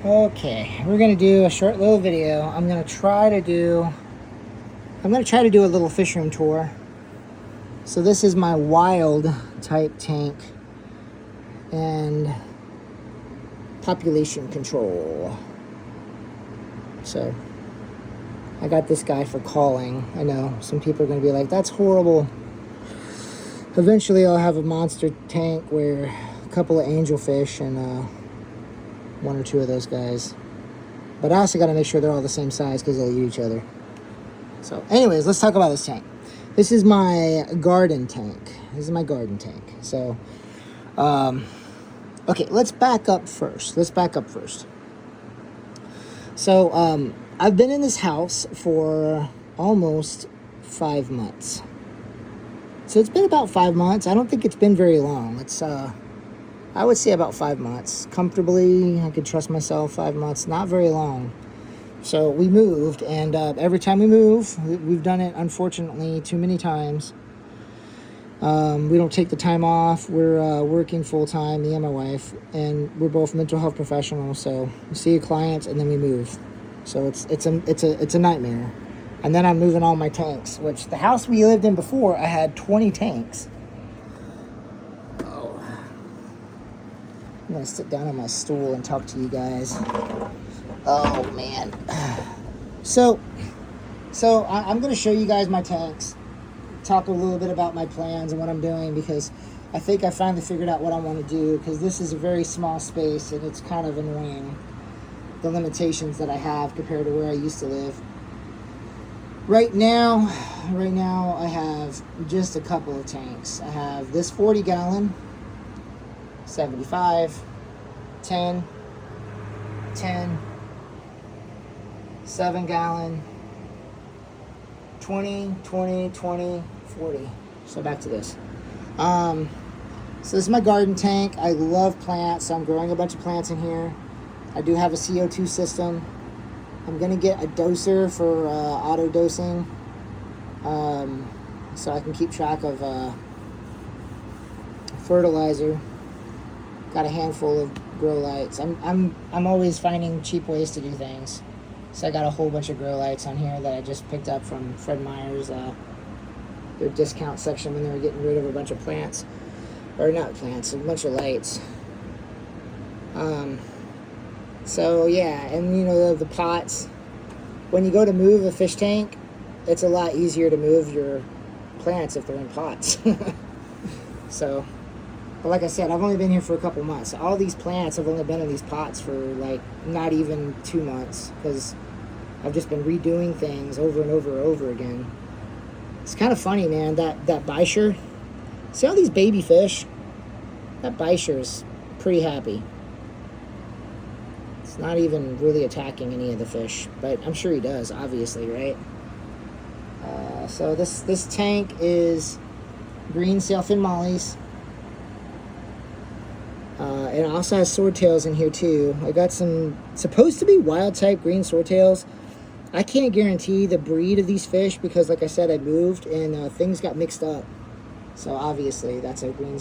Okay, we're gonna do a short little video. I'm gonna try to do a little fish room tour. So this is my wild type tank and population control. So I got this guy for calling. I know some people are gonna be like, that's horrible. Eventually I'll have a monster tank where a couple of angelfish and one or two of those guys. But I also got to make sure they're all the same size because they'll eat each other. So anyways, let's talk about this tank. This is my garden tank. So, okay, let's back up first. So, I've been in this house for almost 5 months. So it's been about 5 months. I don't think it's been very long. I would say about 5 months. Comfortably, I could trust myself, 5 months, not very long. So we moved, and every time we move, we've done it, unfortunately, too many times. We don't take the time off. We're working full-time, me and my wife, and we're both mental health professionals, so we see a client, and then we move. So it's a nightmare. And then I'm moving all my tanks, which the house we lived in before, I had 20 tanks. I'm gonna sit down on my stool and talk to you guys. Oh man. So I'm gonna show you guys my tanks, talk a little bit about my plans and what I'm doing, because I think I finally figured out what I want to do, because this is a very small space and it's kind of annoying, the limitations that I have compared to where I used to live. Right now I have just a couple of tanks. I have this 40 gallon, 75, 10, 7 gallon, 20, 40. So back to this. So this is my garden tank. I love plants, so I'm growing a bunch of plants in here. I do have a CO2 system. I'm gonna get a doser for auto dosing, so I can keep track of fertilizer. Got a handful of grow lights. I'm always finding cheap ways to do things. So I got a whole bunch of grow lights on here that I just picked up from Fred Meyer's, their discount section when they were getting rid of a bunch of plants. Or not plants, a bunch of lights. So yeah, and you know, the pots. When you go to move a fish tank, it's a lot easier to move your plants if they're in pots. So, but like I said, I've only been here for a couple months. All these plants have only been in these pots for like not even 2 months, because I've just been redoing things over and over again. It's kind of funny, man, that Bichir. See all these baby fish? That Bichir is pretty happy. It's not even really attacking any of the fish, but I'm sure he does, obviously, right? So this tank is green sailfin mollies. It also has swordtails in here too. I got some supposed to be wild type green swordtails. I can't guarantee the breed of these fish because, like I said, I moved and things got mixed up. So obviously that's a green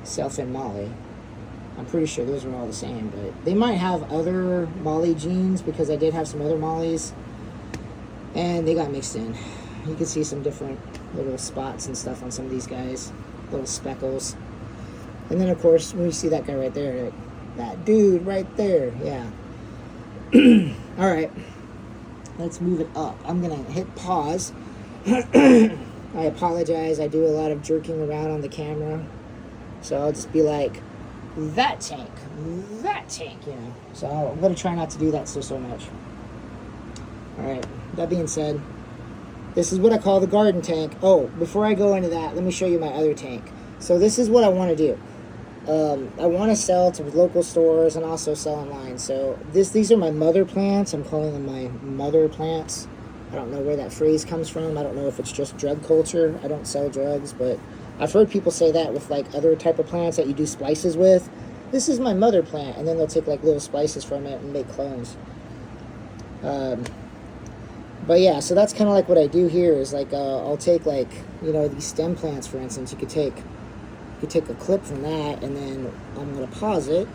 sailfin molly. I'm pretty sure those are all the same, but they might have other molly genes, because I did have some other mollies and they got mixed in. You can see some different little spots and stuff on some of these guys, little speckles. And then of course, when you see that guy right there, that dude right there, yeah. All right, let's move it up. I'm gonna hit pause. I apologize, I do a lot of jerking around on the camera, so I'll just be like, that tank, you know. So I'm gonna try not to do that so much. All right, that being said, this is what I call the garden tank. Oh, before I go into that, let me show you my other tank. So this is what I want to do. I want to sell to local stores and also sell online. So these are my mother plants. I'm calling them my mother plants. I don't know where that phrase comes from. I don't know if it's just drug culture. I don't sell drugs, but I've heard people say that with like other type of plants that you do splices with. This is my mother plant, and then they'll take like little splices from it and make clones. But yeah, so that's kind of like what I do here is like I'll take like, you know, these stem plants, for instance. You could could take a clip from that, and then I'm going to pause it.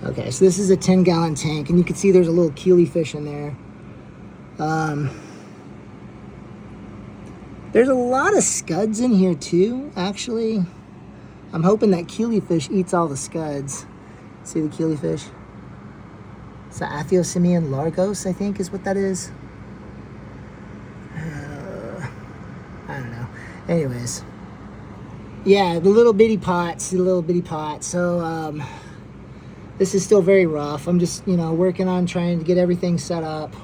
Okay, so this is a 10-gallon tank, and you can see there's a little killifish in there. There's a lot of scuds in here too, actually. I'm hoping that killifish eats all the scuds. See the killifish? It's the Atheosimian largos, I think is what that is. I don't know. Anyways. Yeah, the little bitty pots, So, this is still very rough. I'm just, working on trying to get everything set up.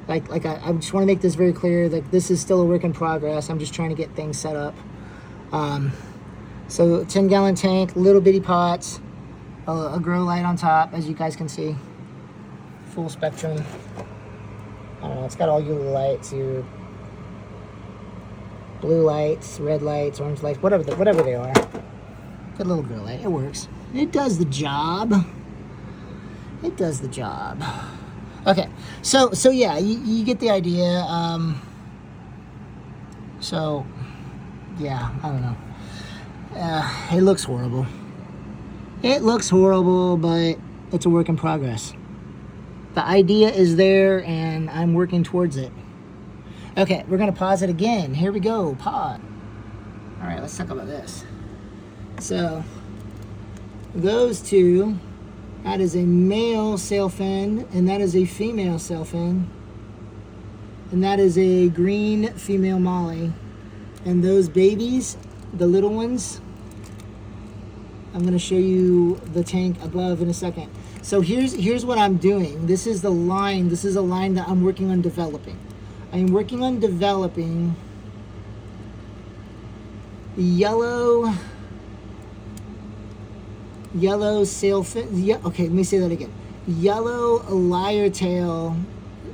I just want to make this very clear that this is still a work in progress. I'm just trying to get things set up. So 10-gallon tank, little bitty pots, a grow light on top, as you guys can see. Full spectrum. I don't know, it's got all your lights, your blue lights, red lights, orange lights, whatever they are. Good little grow light, it works. It does the job. It does the job. Okay, so yeah, you get the idea. So, yeah, I don't know. It looks horrible. It looks horrible, but it's a work in progress. The idea is there, and I'm working towards it. Okay, we're going to pause it again. Here we go, pause. All right, let's talk about this. So, those two... That is a male sailfin, and that is a female sailfin. And that is a green female molly. And those babies, the little ones, I'm going to show you the tank above in a second. So here's what I'm doing. This is the line. This is a line that I'm working on developing. I am working on developing yellow sailfin. Yeah, okay, let me say that again. Yellow lyre-tail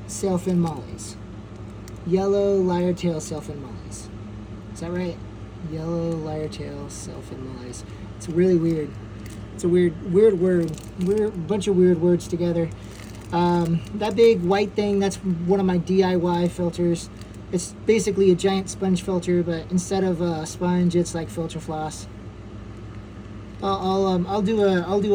sailfin mollies. Yellow lyre-tail sailfin mollies. Is that right? Yellow lyre-tail sailfin mollies. It's really weird. It's a weird word. Bunch of weird words together. That big white thing, that's one of my DIY filters. It's basically a giant sponge filter, but instead of a sponge, it's like filter floss. I'll do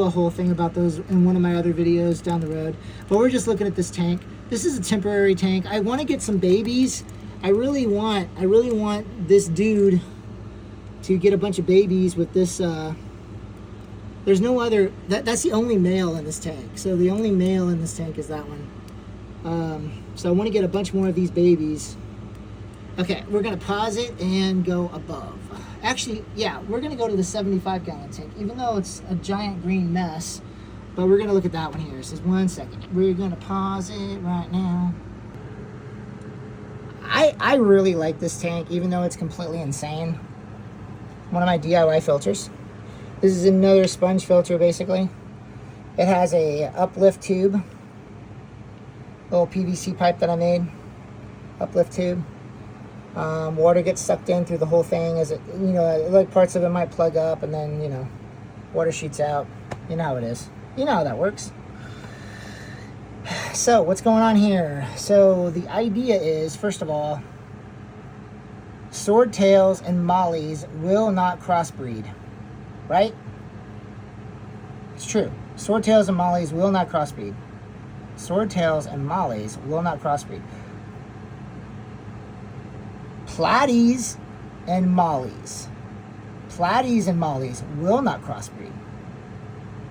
a whole thing about those in one of my other videos down the road. But we're just looking at this tank. This is a temporary tank. I want to get some babies. I really want this dude to get a bunch of babies with this. There's no other. That's the only male in this tank. So the only male in this tank is that one. So I want to get a bunch more of these babies. Okay, we're gonna pause it and go above. Actually, yeah, we're going to go to the 75-gallon tank, even though it's a giant green mess. But we're going to look at that one here. So just 1 second. We're going to pause it right now. I really like this tank, even though it's completely insane. One of my DIY filters. This is another sponge filter, basically. It has a uplift tube. Little PVC pipe that I made. Uplift tube. Water gets sucked in through the whole thing as it, like parts of it might plug up and then, water shoots out. You know how it is. You know how that works. So, what's going on here? So, the idea is, first of all, swordtails and mollies will not crossbreed. Right? It's true. Swordtails and mollies will not crossbreed. Swordtails and mollies will not crossbreed. Platies and mollies. Platies and mollies will not crossbreed.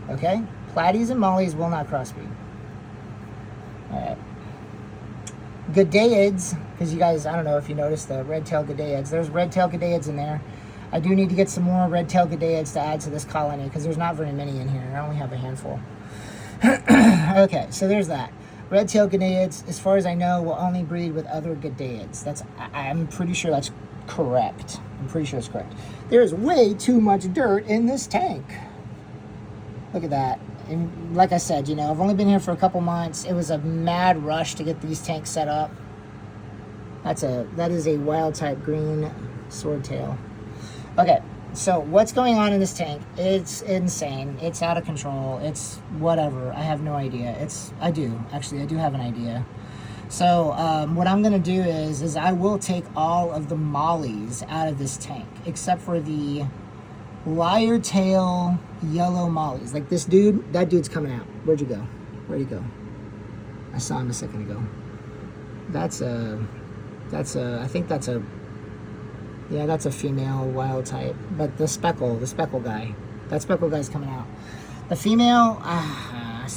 Okay? Platies and mollies will not crossbreed. Alright. Gadaids, because you guys, I don't know if you noticed the red-tailed gadaids. There's red-tailed gadaids in there. I do need to get some more red-tailed gadaids to add to this colony, because there's not very many in here. I only have a handful. Okay, so there's that. Red-tailed gadaids, as far as I know, will only breed with other gadaids. I'm pretty sure that's correct. I'm pretty sure it's correct. There's way too much dirt in this tank. Look at that. And like I said, I've only been here for a couple months. It was a mad rush to get these tanks set up. That is a wild type green swordtail. Okay. So what's going on in this tank? It's insane. It's out of control. It's whatever. I have no idea. I do have an idea. So what I'm going to do is I will take all of the mollies out of this tank, except for the Lyre tail yellow mollies. Like this dude, that dude's coming out. Where'd you go? Where'd he go? I saw him a second ago. I think that's a female wild type. But the speckle guy, that speckle guy's coming out. The female, I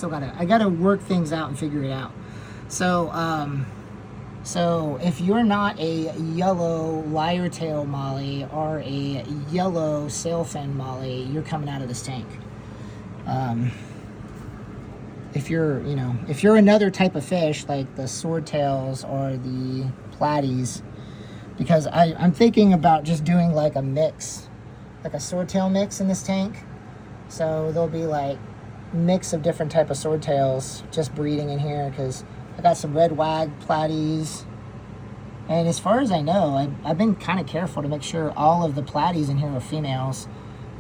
gotta work things out and figure it out. So if you're not a yellow lyre tail molly or a yellow sailfin molly, you're coming out of this tank. If you're another type of fish like the swordtails or the platies, because I'm thinking about just doing like a mix, like a swordtail mix in this tank. So there'll be like mix of different type of swordtails just breeding in here, because I got some red wag platies. And as far as I know, I've been kind of careful to make sure all of the platies in here are females.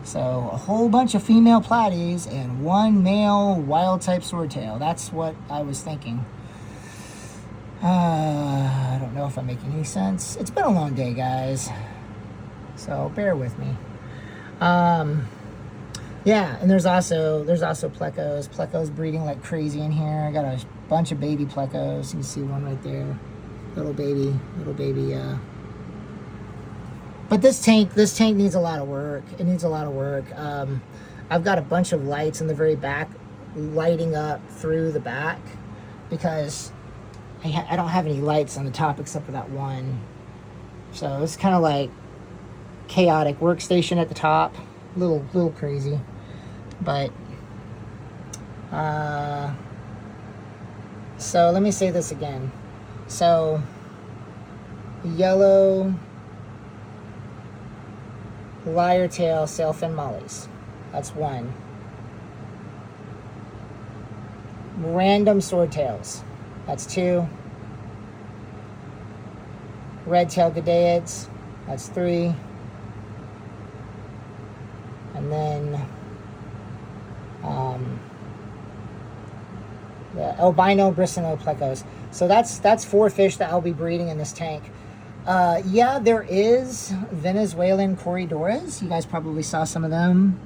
So a whole bunch of female platies and one male wild type swordtail. That's what I was thinking. I don't know if I'm making any sense. It's been a long day, guys, so bear with me. Yeah, and there's also plecos breeding like crazy in here. I got a bunch of baby plecos. You can see one right there, little baby. But this tank needs a lot of work. It needs a lot of work. I've got a bunch of lights in the very back, lighting up through the back, because I don't have any lights on the top except for that one. So it's kind of like chaotic workstation at the top, little crazy, but so let me say this again. So yellow lyre tail sailfin mollies, that's one. Random swordtails, that's two. Red tail gadaids, that's three. And then the albino bristlenose plecos. So that's 4 fish that I'll be breeding in this tank. Yeah, there is Venezuelan corridoras. You guys probably saw some of them.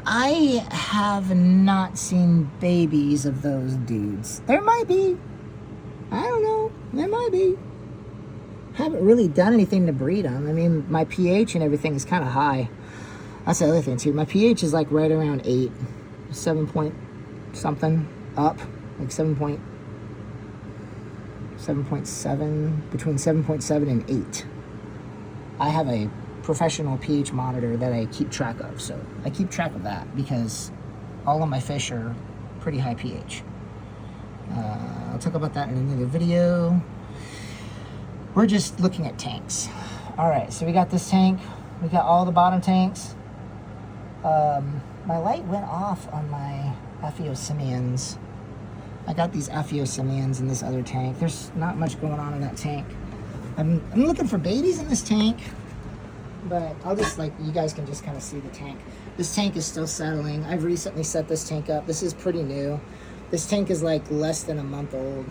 I have not seen babies of those dudes. There might be. I don't know. There might be. Haven't really done anything to breed them. I mean, my pH and everything is kind of high. That's the other thing too. My pH is like right around 8, 7 point something up, like 7.7, between 7.7 and 8. I have a professional pH monitor that I keep track of, so I keep track of that because all of my fish are pretty high pH. I'll talk about that in another video. We're just looking at tanks. All right, so we got this tank. We got all the bottom tanks. My light went off on my Aphyosemians. I got these Aphyosemians in this other tank. There's not much going on in that tank. I'm looking for babies in this tank, but I'll just, like, you guys can just kind of see the tank. This tank is still settling. I've recently set this tank up. This is pretty new. This tank is like less than a month old.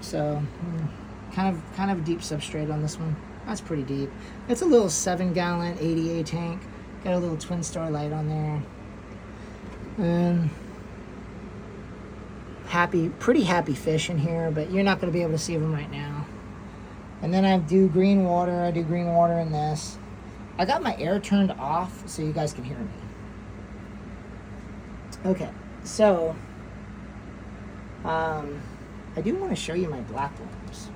So kind of deep substrate on this one. That's pretty deep. It's a little 7-gallon ADA tank. Got a little twin star light on there. And pretty happy fish in here, but you're not going to be able to see them right now. And then I do green water. I do green water in this. I got my air turned off so you guys can hear me. Okay, so I do want to show you my blackworms,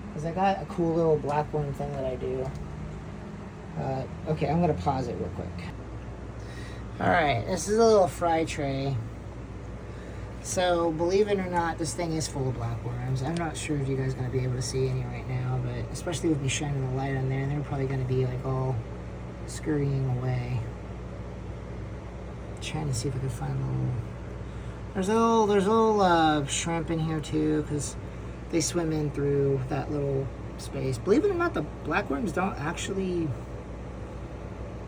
because I got a cool little blackworm thing that I do. Okay, I'm going to pause it real quick. Alright, this is a little fry tray. So, believe it or not, this thing is full of blackworms. I'm not sure if you guys are going to be able to see any right now, but especially with me shining the light on there, they're probably going to be like all scurrying away. Trying to see if I can find a little... There's a little shrimp in here too, because they swim in through that little space. Believe it or not, the blackworms don't actually...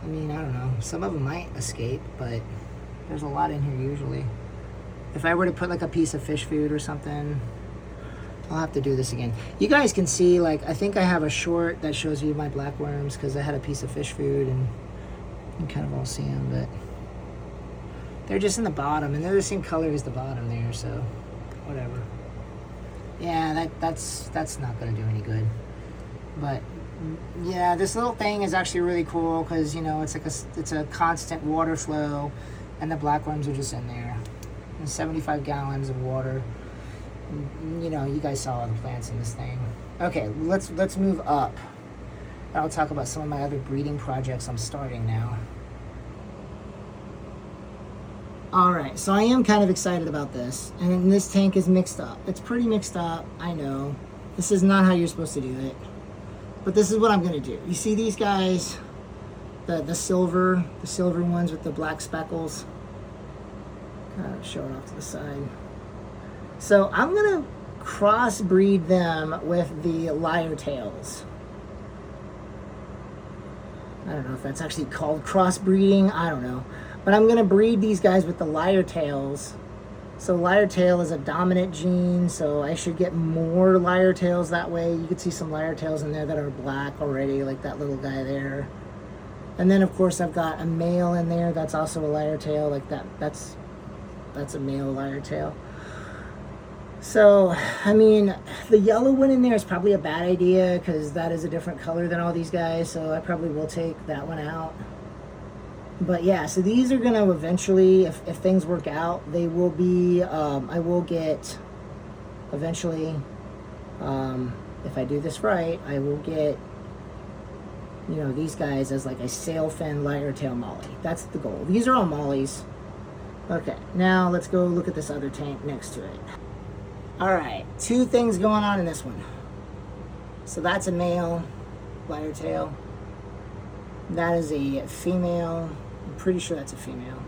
I mean, I don't know. Some of them might escape, but there's a lot in here usually. If I were to put like a piece of fish food or something I'll have to do this again. You guys can see, like, I think I have a short that shows you my blackworms because I had a piece of fish food and you can kind of all see them, but they're just in the bottom and they're the same color as the bottom there, so whatever. Yeah, that's not going to do any good. But yeah, this little thing is actually really cool because, you know, it's like it's a constant water flow and the blackworms are just in there. And 75 gallons of water. You know, you guys saw all the plants in this thing. Okay, let's move up. I'll talk about some of my other breeding projects I'm starting now. Alright, so I am kind of excited about this. And this tank is mixed up. It's pretty mixed up, I know. This is not how you're supposed to do it. But this is what I'm going to do. You see these guys? The silver ones with the black speckles? Kind of show it off to the side. So I'm going to crossbreed them with the lyre tails. I don't know if that's actually called crossbreeding. I don't know. But I'm going to breed these guys with the lyre tails. So lyre tail is a dominant gene, so I should get more lyre tails that way. You can see some lyre tails in there that are black already, like that little guy there. And then of course I've got a male in there that's also a lyre tail, like that's a male lyre tail. So, I mean, the yellow one in there is probably a bad idea because that is a different color than all these guys, so I probably will take that one out. But yeah, so these are going to eventually, if things work out, they will be, I will get, eventually, if I do this right, I will get, you know, these guys as like a sailfin lyre tail molly. That's the goal. These are all mollies. Okay, now let's go look at this other tank next to it. Alright, two things going on in this one. So that's a male lyre tail. That is a female. I'm pretty sure that's a female.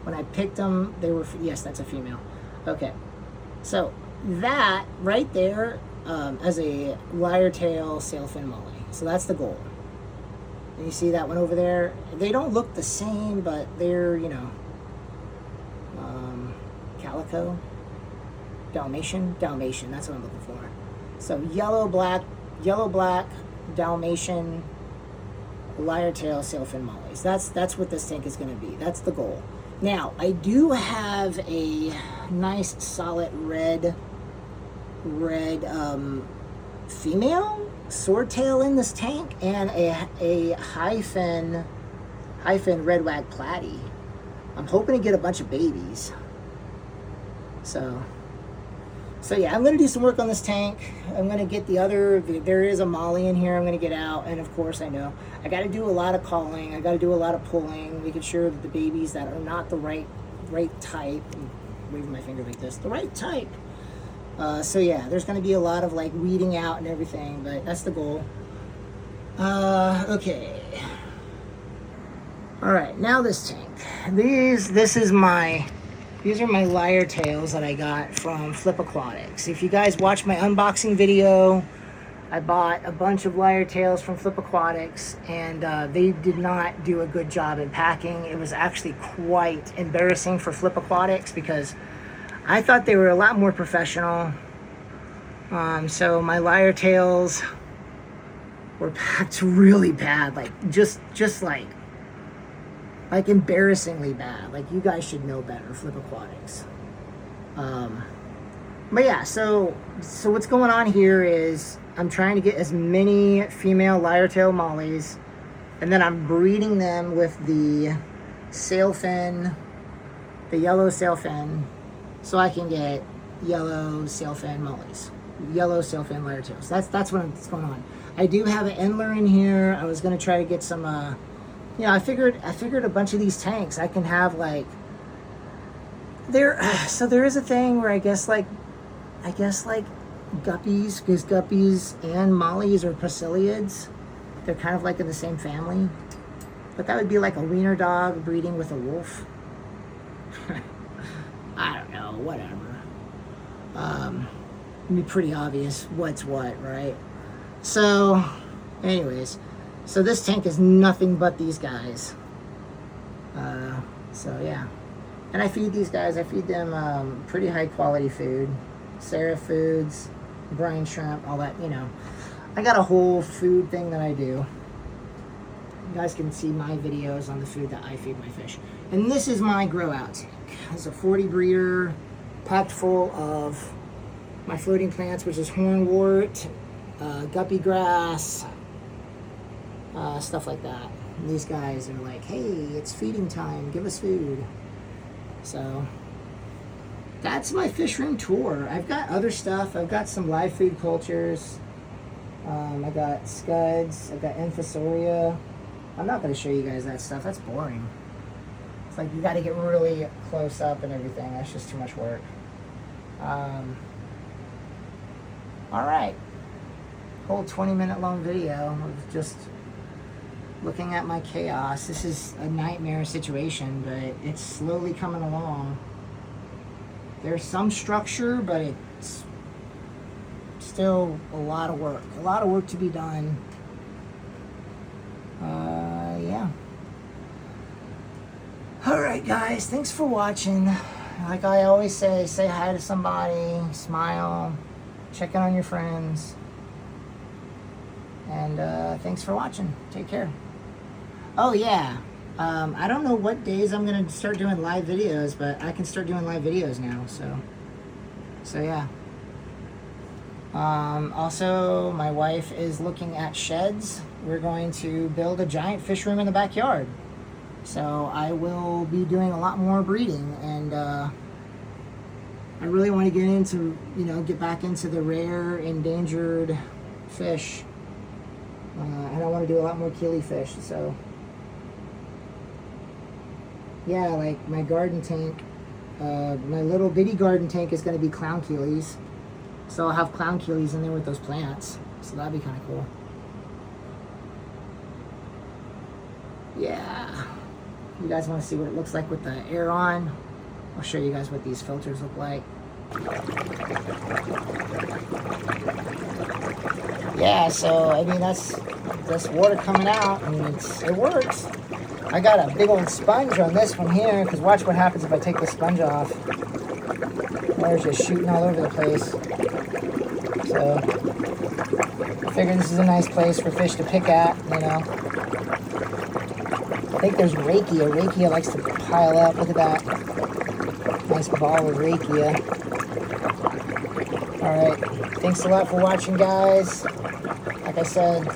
When I picked them, they were, yes, that's a female. Okay, so that right there as a lyre tail sailfin molly. So that's the goal. And you see that one over there? They don't look the same, but they're, you know, calico. Dalmatian, that's what I'm looking for. So yellow, black, Dalmatian, lyre tail, sailfin mollies. That's what this tank is going to be. That's the goal. Now, I do have a nice solid red female swordtail in this tank and a hyphen red wag platy. I'm hoping to get a bunch of babies. So yeah, I'm going to do some work on this tank. I'm going to get there is a molly in here I'm going to get out. And of course, I know I got to do a lot of calling. I got to do a lot of pulling, making sure that the babies that are not the right type, I'm waving my finger like this, the right type. So yeah, there's going to be a lot of like weeding out and everything, but that's the goal. Okay. All right, now this tank. These are my lyre tails that I got from Flip Aquatics. If you guys watch my unboxing video, I bought a bunch of lyre tails from Flip Aquatics, and they did not do a good job in packing. It was actually quite embarrassing for Flip Aquatics because I thought they were a lot more professional. So my lyre tails were packed really bad, like just like embarrassingly bad. Like, you guys should know better, Flip Aquatics. But yeah, so what's going on here is I'm trying to get as many female lyre tail mollies, and then I'm breeding them with the sailfin, the yellow sailfin, so I can get yellow sailfin mollies, yellow sailfin lyre tails. That's what's going on. I do have an Endler in here. I was going to try to get some you know, I figured a bunch of these tanks I can have like so there is a thing where I guess like guppies, goose guppies and mollies or Priscilliids, they're kind of like in the same family, but that would be like a wiener dog breeding with a wolf. I don't know, whatever. It'd be pretty obvious what's what, right? So anyways, so this tank is nothing but these guys. So yeah, and I feed these guys. I feed them pretty high quality food, Seraph Foods, brine shrimp, all that, you know. I got a whole food thing that I do. You guys can see my videos on the food that I feed my fish. And this is my grow out tank. It's a 40 breeder packed full of my floating plants, which is hornwort, guppy grass, stuff like that. And these guys are like, hey, it's feeding time, give us food. So that's my fish room tour. I've got other stuff. I've got some live food cultures. I got scuds. I've got Infusoria. I'm not going to show you guys that stuff. That's boring. It's like you got to get really close up and everything. That's just too much work. All right. Whole 20-minute long video of just looking at my chaos. This is a nightmare situation, but it's slowly coming along. There's some structure, but it's still a lot of work. A lot of work to be done. Yeah. Alright guys, thanks for watching. Like I always say hi to somebody, smile, check in on your friends. And thanks for watching. Take care. Oh yeah. I don't know what days I'm going to start doing live videos, but I can start doing live videos now, so yeah. Also, my wife is looking at sheds. We're going to build a giant fish room in the backyard. So I will be doing a lot more breeding, and I really want to get into, get back into the rare, endangered fish. And I want to do a lot more killifish, so yeah, like my garden tank, my little bitty garden tank is going to be clown keelies. So I'll have clown keelies in there with those plants. So that'd be kind of cool. Yeah. You guys want to see what it looks like with the air on? I'll show you guys what these filters look like. Yeah, so I mean that's water coming out, and it works. I got a big old sponge on this one here, because watch what happens if I take the sponge off. Water's just shooting all over the place. So I figure this is a nice place for fish to pick at, I think there's rakia. Rakia likes to pile up. Look at that. Nice ball of rakia. Alright, thanks a lot for watching, guys. Like I said,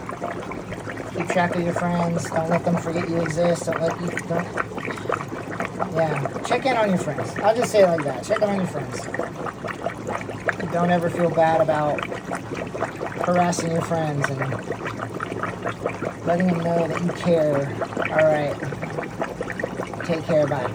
keep track of your friends. Don't let them forget you exist. Yeah, check in on your friends. I'll just say it like that. Check in on your friends. Don't ever feel bad about harassing your friends and letting them know that you care. Alright. Take care. Bye.